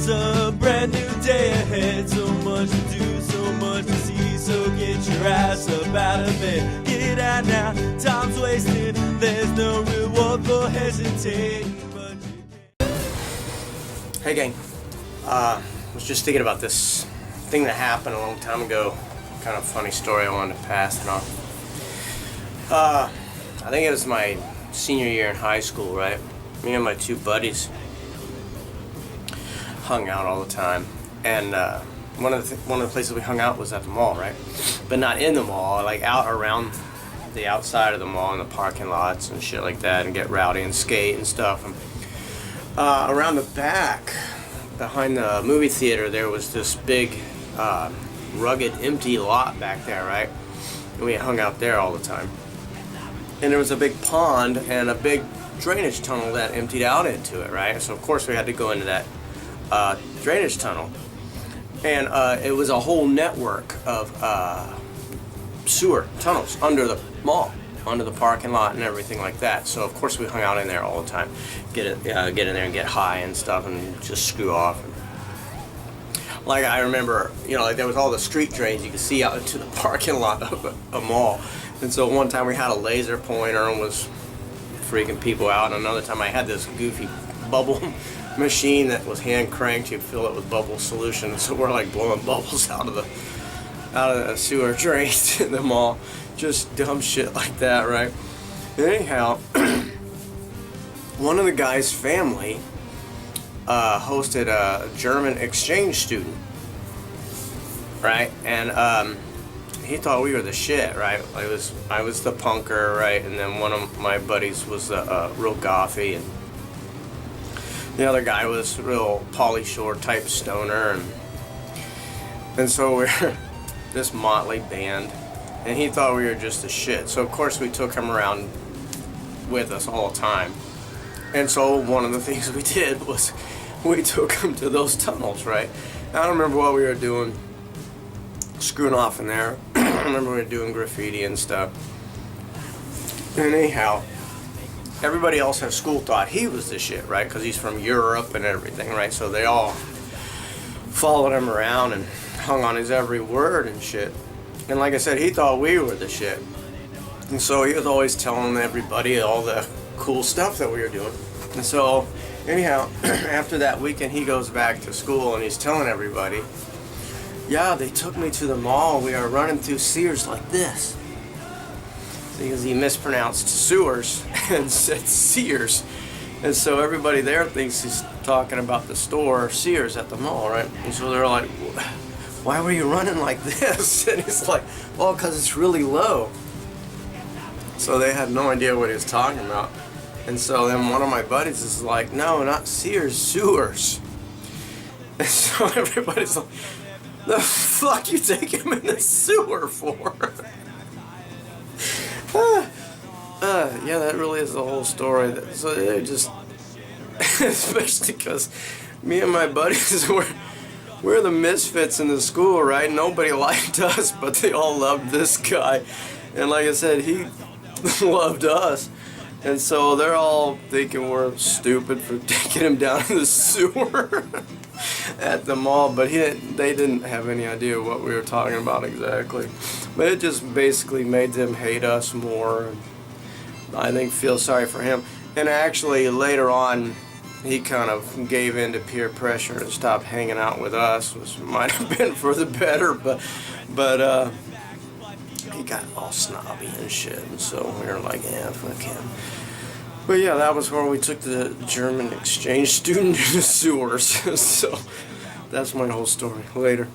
There's a brand new day ahead, so much to do, so much to see. So get your ass up out of bed, get out now, time's wasted. There's no reward for hesitating. Hey gang, was just thinking about this thing that happened a long time ago. Kind of funny story I wanted to pass it on. I think it was my senior year in high school, right? Me and my two buddies hung out all the time, and one of the places we hung out was at the mall, right? But not in the mall, like out around the outside of the mall in the parking lots and shit like that, and get rowdy and skate and stuff. And around the back, behind the movie theater, there was this big, rugged, empty lot back there, right? And we hung out there all the time. And there was a big pond and a big drainage tunnel that emptied out into it, right? So of course we had to go into that drainage tunnel. And it was a whole network of sewer tunnels under the mall, under the parking lot and everything like that. So of course we hung out in there all the time, get in there and get high and stuff and just screw off. Like I remember, like there was all the street drains you could see out into the parking lot of a mall. And so one time we had a laser pointer and was freaking people out. And another time I had this goofy bubble machine that was hand cranked. You'd fill it with bubble solution. And so we're like blowing bubbles out of the sewer drains in the mall. Just dumb shit like that, right? Anyhow, one of the guy's family hosted a German exchange student, right? And he thought we were the shit, right? I was the punker, right? And then one of my buddies was the real gothy, and the other guy was real Pauly Shore type stoner, and so we're this motley band, and he thought we were just the shit. So of course we took him around with us all the time. And so one of the things we did was we took him to those tunnels, right? I don't remember what we were doing, screwing off in there. I remember we were doing graffiti and stuff. And anyhow, everybody else at school thought he was the shit, right? Because he's from Europe and everything, right? So they all followed him around and hung on his every word and shit. And like I said, he thought we were the shit. And so he was always telling everybody all the cool stuff that we were doing. And so anyhow, after that weekend he goes back to school and he's telling everybody, yeah, they took me to the mall, we were running through Sears like this. Because he mispronounced sewers and said Sears. And so everybody there thinks he's talking about the store Sears at the mall, right? And so they're like, why were you running like this? And he's like, well, because it's really low. So they had no idea what he was talking about. And so then one of my buddies is like, no, not Sears, sewers. And so everybody's like, the fuck you take him in the sewer for? Yeah, that really is the whole story. So they just, especially because me and my buddies we're the misfits in the school, right? Nobody liked us, but they all loved this guy. And like I said, he loved us. And so they're all thinking we're stupid for taking him down to the sewer at the mall, but they didn't have any idea what we were talking about exactly. But it just basically made them hate us more, and I think feel sorry for him. And actually later on he kind of gave in to peer pressure and stopped hanging out with us, which might have been for the better, but he got all snobby and shit, and so we were like, yeah, fuck him. But yeah, that was where we took the German exchange student to the sewers. So that's my whole story. Later.